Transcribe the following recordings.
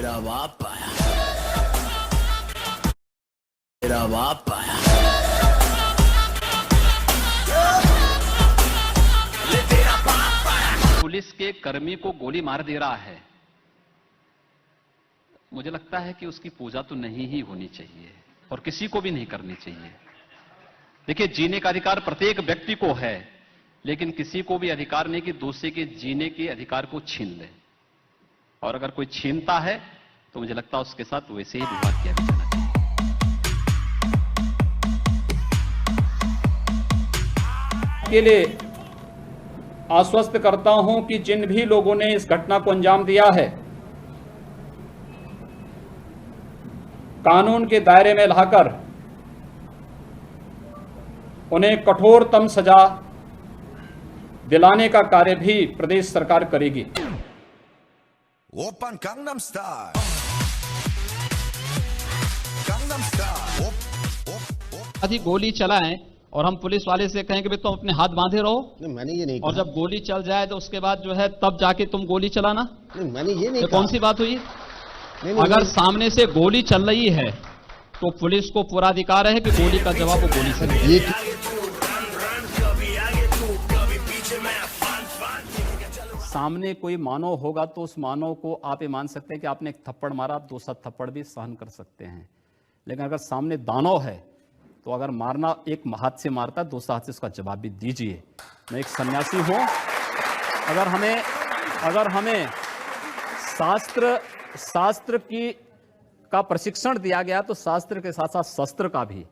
मेरा बाप आया, मेरा बाप आया। पुलिस के कर्मी को गोली मार दे रहा है, मुझे लगता है कि उसकी पूजा तो नहीं ही होनी चाहिए और किसी को भी नहीं करनी चाहिए। देखिए, जीने का अधिकार प्रत्येक व्यक्ति को है, लेकिन किसी को भी अधिकार नहीं कि दूसरे के जीने के अधिकार को छीन ले। और अगर कोई छीनता है तो मुझे लगता है उसके साथ वैसे ही विवाद किया जाना चाहिए। के लिए आश्वस्त करता हूं कि जिन भी लोगों ने इस घटना को अंजाम दिया है, कानून के दायरे में लाकर उन्हें कठोरतम सजा दिलाने का कार्य भी प्रदेश सरकार करेगी। Open gangnam style, gangnam style, यदि गोली चलाएं और हम पुलिस वाले से कहें कि भाई तुम अपने हाथ बांधे रहो, नहीं, मैंने ये नहीं और कहा। जब गोली चल जाए तो उसके बाद जो है तब जाके तुम गोली चलाना, नहीं, मैंने ये नहीं तो कहा। कौन सी बात हुई? नहीं, अगर सामने से गोली चल रही है तो पुलिस को पूरा अधिकार है कि गोली का जवाब वो गोली से दे। ये सामने कोई मानव होगा तो उस मानव को आप ये मान सकते हैं कि आपने एक थप्पड़ मारा, आप दूसरा थप्पड़ भी सहन कर सकते हैं। लेकिन अगर सामने दानव है तो अगर मारना एक हाथ से मारता है, दूसरा हाथ से उसका जवाब भी दीजिए। मैं एक सन्यासी हूँ, अगर हमें शास्त्र का प्रशिक्षण दिया गया तो शास्त्र के साथ साथ शस्त्र का भी।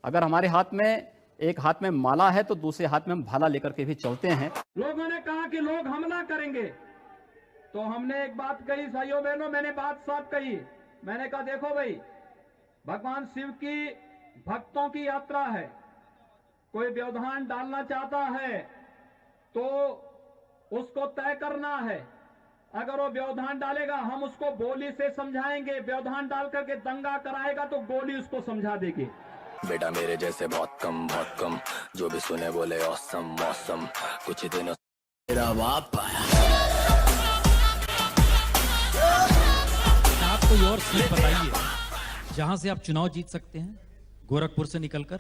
अगर हमारे हाथ में एक हाथ में माला है तो दूसरे हाथ में हम भाला लेकर के भी चलते हैं। लोगों ने कहा कि लोग हमला करेंगे, तो हमने एक बात कही, भाइयों बहनों, मैंने बात साफ कही। मैंने कहा देखो भाई, भगवान शिव की भक्तों की यात्रा है, कोई व्यवधान डालना चाहता है तो उसको तय करना है। अगर वो व्यवधान डालेगा हम उसको गोली से समझाएंगे, व्यवधान डाल करके दंगा कराएगा तो गोली उसको समझा देगी। बेटा मेरे जैसे बहुत कम, जो भी सुने बोले औसम मौसम। कुछ दिनों मेरा बाप आया। आप कोई और सीट बताइए जहां से आप चुनाव जीत सकते हैं, गोरखपुर से निकलकर।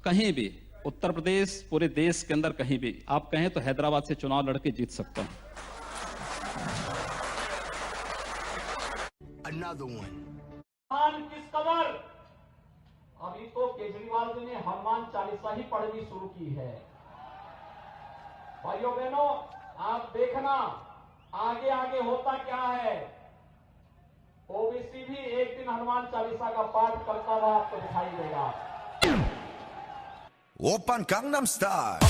कहीं भी उत्तर प्रदेश, पूरे देश के अंदर कहीं भी आप कहें तो हैदराबाद से चुनाव लड़के जीत सकता हूं। another one. किस कदर अभी तो केजरीवाल जी ने हनुमान चालीसा ही पढ़नी शुरू की है। भाइयों बहनों, आप देखना आगे आगे होता क्या है। ओबीसी भी एक दिन हनुमान चालीसा का पाठ करता हुआ आपको दिखाई देगा। Open gangnam style.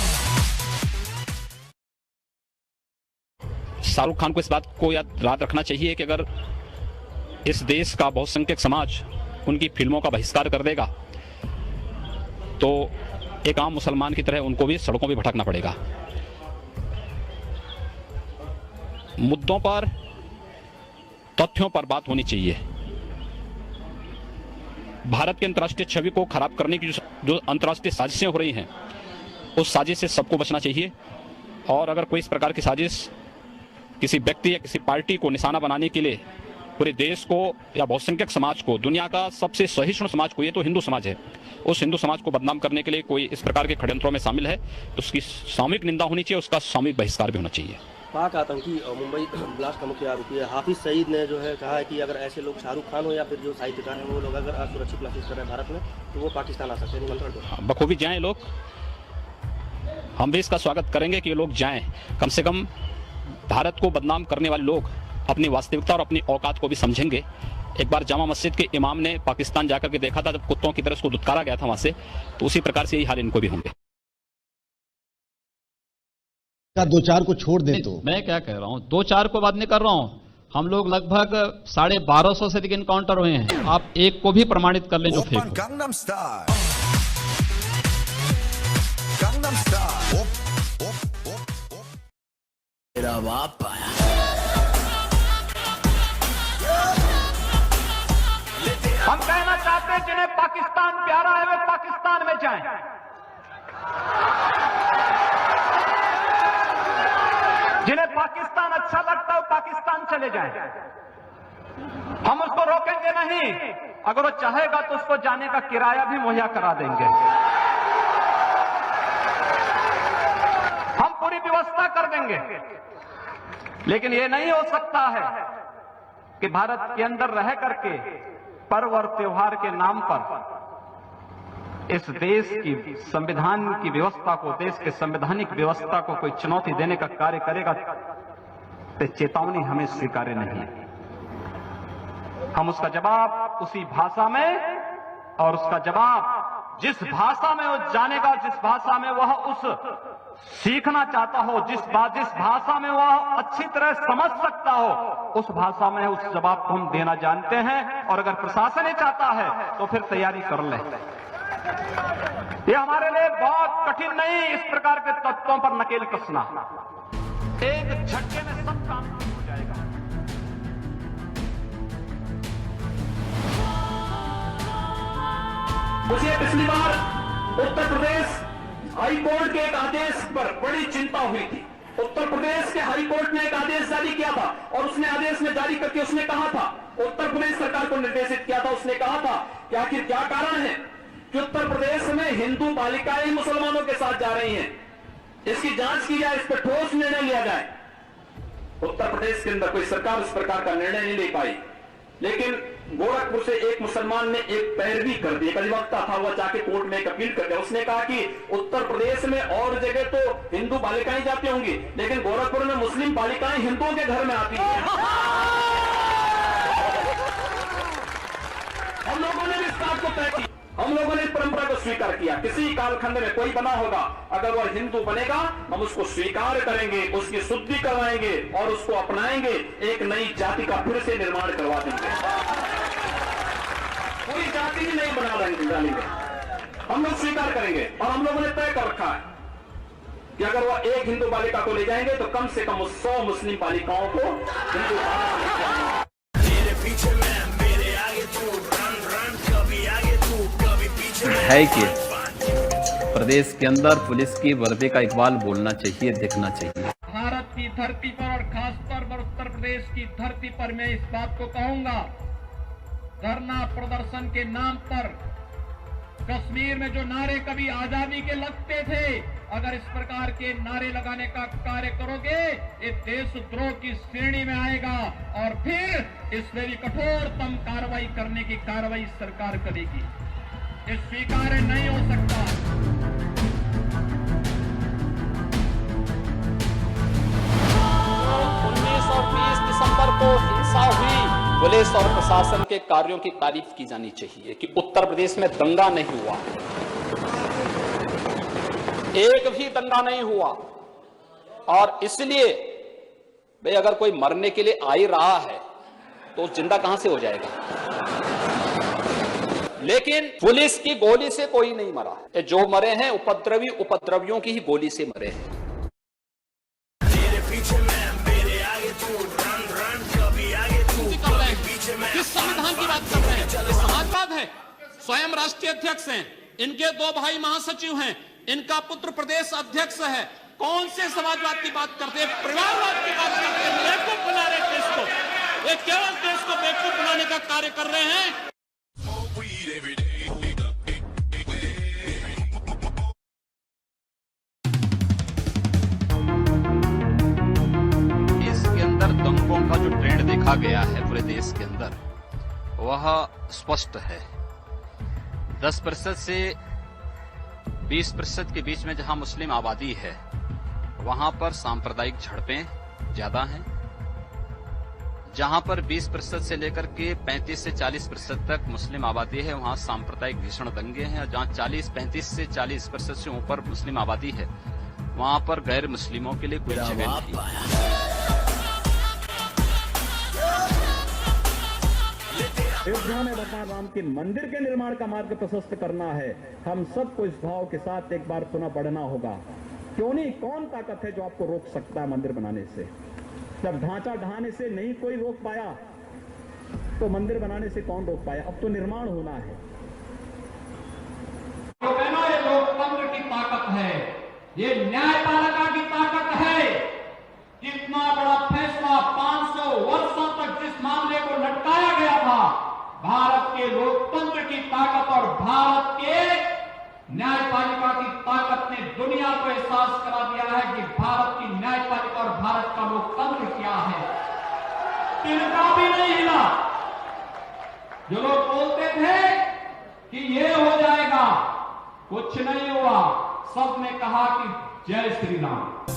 Shahrukh Khan को इस बात को याद रखना चाहिए कि अगर इस देश का बहुसंख्यक समाज उनकी फिल्मों का बहिष्कार कर देगा तो एक आम मुसलमान की तरह उनको भी सड़कों पर भटकना पड़ेगा। मुद्दों पर, तथ्यों पर बात होनी चाहिए। भारत की अंतर्राष्ट्रीय छवि को खराब करने की जो अंतर्राष्ट्रीय साजिशें हो रही हैं, उस साजिश से सबको बचना चाहिए। और अगर कोई इस प्रकार की साजिश किसी व्यक्ति या किसी पार्टी को निशाना बनाने के लिए पूरे देश को या बहुसंख्यक समाज को, दुनिया का सबसे सहिष्णु समाज को, ये तो हिंदू समाज है, उस हिंदू समाज को बदनाम करने के लिए कोई इस प्रकार के षड्यंत्रों में शामिल है तो उसकी सामूहिक निंदा होनी चाहिए, उसका सामूहिक बहिष्कार भी होना चाहिए। पाक आतंकी मुंबई ब्लास्ट का मुख्य आरोपी है हाफिज सईद ने जो है कहा है कि अगर ऐसे लोग शाहरुख खान हो या फिर जो साहित्यकार हैं वो लोग अगर असुरक्षित महसूस कर रहे हैं भारत में तो वो पाकिस्तान आ सकते हैं। निमंत्रण दो। बखूबी जाएं लोग, हम भी इसका स्वागत करेंगे कि ये लोग जाएं। कम से कम भारत को बदनाम करने वाले लोग अपनी वास्तविकता और अपनी औकात को भी समझेंगे। एक बार जामा मस्जिद के इमाम ने पाकिस्तान जाकर के देखा था, जब कुत्तों की तरह उसको दुत्कारा गया था वहां से, तो उसी प्रकार से यही हाल इनको भी होंगे। दो चार को छोड़ दे तो मैं क्या कह रहा हूँ, दो चार को बात नहीं कर रहा हूँ। हम लोग लगभग 1250 से अधिक इनकाउंटर हुए हैं। आप एक को भी प्रमाणित कर लें जो फेक Open हो। gangnam style. Gangnam style. Op. मेरा बाप आया। हम कहना चाहते हैं जिन्हें पाकिस्तान प्यारा है वे पाकिस्तान में जाएं। जिन्हें पाकिस्तान अच्छा लगता है वो पाकिस्तान चले जाएं। हम उसको रोकेंगे नहीं। अगर वो चाहेगा तो उसको जाने का किराया भी मुहैया करा देंगे। हम पूरी व्यवस्था कर देंगे। लेकिन ये नहीं हो सकता है कि भारत के अंदर रह करके पर्व और त्योहार के नाम पर इस देश की संविधान की व्यवस्था को, देश के संवैधानिक व्यवस्था को कोई चुनौती देने का कार्य करेगा तो चेतावनी हमें स्वीकार्य नहीं है। हम उसका जवाब उसी भाषा में, और उसका जवाब जिस भाषा में वो जानेगा, जिस भाषा में वह उस सीखना चाहता हो, जिस भाषा में वह अच्छी तरह समझ सकता हो, उस भाषा में उस जवाब को हम देना जानते हैं। और अगर प्रशासन ही चाहता है तो फिर तैयारी कर ले। ये हमारे लिए बहुत कठिन नहीं, इस प्रकार के तत्वों पर नकेल कसना। एक झटके में सब काम हो जाएगा। मुझे पिछली बार उत्तर प्रदेश हाई कोर्ट के एक आदेश पर बड़ी चिंता हुई थी। उत्तर प्रदेश के हाई कोर्ट ने एक आदेश जारी किया था और उसने आदेश में जारी करके उसने कहा था, उत्तर प्रदेश सरकार को निर्देशित किया था, उसने कहा था कि आखिर क्या कारण है कि उत्तर प्रदेश में हिंदू बालिकाएं मुसलमानों के साथ जा रही हैं। इसकी जांच की जाए, इस पर ठोस निर्णय लिया जाए। उत्तर प्रदेश के अंदर कोई सरकार उस प्रकार का निर्णय नहीं ले पाई। लेकिन गोरखपुर से एक मुसलमान ने एक पैरवी कर दी, एक अधिवक्ता था, वह जाके कोर्ट में एक अपील कर दिया। उसने कहा कि उत्तर प्रदेश में और जगह तो हिंदू बालिकाएं जाती होंगी, लेकिन गोरखपुर में मुस्लिम बालिकाएं हिंदुओं के घर में आती हैं। हम लोगों ने भी इस बात को तय किया, हम लोगों ने इस परंपरा को स्वीकार किया। किसी कालखंड में कोई बना होगा, अगर वह हिंदू बनेगा हम उसको स्वीकार करेंगे, उसकी शुद्धि करवाएंगे और उसको अपनाएंगे, एक नई जाति का फिर से निर्माण करवा देंगे। पूरी जाति ही नहीं बना डालेंगे, हम लोग स्वीकार करेंगे। और हम लोगों ने तय कर रखा है कि अगर वह एक हिंदू बालिका को ले जाएंगे तो कम से कम 100 मुस्लिम बालिकाओं को हिंदू है कि प्रदेश के अंदर पुलिस की वर्दी का इकबाल बोलना चाहिए, देखना चाहिए। भारत की धरती पर और खासतौर पर उत्तर प्रदेश की धरती पर मैं इस बात को कहूंगा, धरना प्रदर्शन के नाम पर कश्मीर में जो नारे कभी आजादी के लगते थे, अगर इस प्रकार के नारे लगाने का कार्य करोगे ये देशद्रोह की श्रेणी में आएगा और फिर इसमें भी कठोरतम कार्रवाई करने की कार्रवाई सरकार करेगी। ये स्वीकार्य नहीं हो सकता। 19 और 20 दिसंबर को हिंसा हुई, पुलिस और प्रशासन के कार्यों की तारीफ की जानी चाहिए कि उत्तर प्रदेश में दंगा नहीं हुआ, एक भी दंगा नहीं हुआ। और इसलिए भाई अगर कोई मरने के लिए आ ही रहा है तो जिंदा कहां से हो जाएगा। लेकिन पुलिस की गोली से कोई नहीं मरा है, जो मरे हैं उपद्रवी उपद्रवियों की ही गोली से मरे हैं। किस संविधान की बात कर रहे हैं? ये समाजवाद है। स्वयं राष्ट्रीय अध्यक्ष हैं, इनके 2 भाई महासचिव हैं, इनका पुत्र प्रदेश अध्यक्ष है। कौन से समाजवाद की बात करते हैं? परिवारवाद की बात करते हैं। बेवकूफ बना रहे देश को, ये केवल देश को बेवकूफ बनाने का कार्य कर रहे हैं। इसके अंदर दंगों का जो ट्रेंड देखा गया है पूरे देश के अंदर वह स्पष्ट है। 10% से 20% के बीच में जहां मुस्लिम आबादी है वहां पर सांप्रदायिक झड़पें ज्यादा हैं। जहां पर 20% से लेकर के 35 से 40% तक मुस्लिम आबादी है वहां सांप्रदायिक भीषण दंगे हैं। और जहां 35 से 40% से ऊपर मुस्लिम आबादी है वहां पर गैर मुस्लिमों के लिए कोई जगह नहीं। अयोध्या में भगवान राम के मंदिर के निर्माण का मार्ग प्रशस्त करना है। हम सबको इस भाव के साथ एक बार पुनः पढ़ना होगा। क्यों नहीं, कौन ताकत है जो आपको रोक सकता है मंदिर बनाने से? जब ढांचा ढाने से नहीं कोई रोक पाया तो मंदिर बनाने से कौन रोक पाया? अब तो निर्माण होना है। तो कहना ये लोकतंत्र की ताकत है, ये न्यायपालिका की ताकत है। इतना बड़ा फैसला 500 वर्षों तक जिस मामले को लटकाया गया भारत के लोकतंत्र की ताकत और भारत के न्यायपालिका की ताकत ने दुनिया को एहसास करा दिया है कि भारत की न्यायपालिका और भारत का लोकतंत्र क्या है। तिनका भी नहीं हिला। जो लोग बोलते थे कि ये हो जाएगा, कुछ नहीं हुआ। सबने कहा कि जय श्री राम।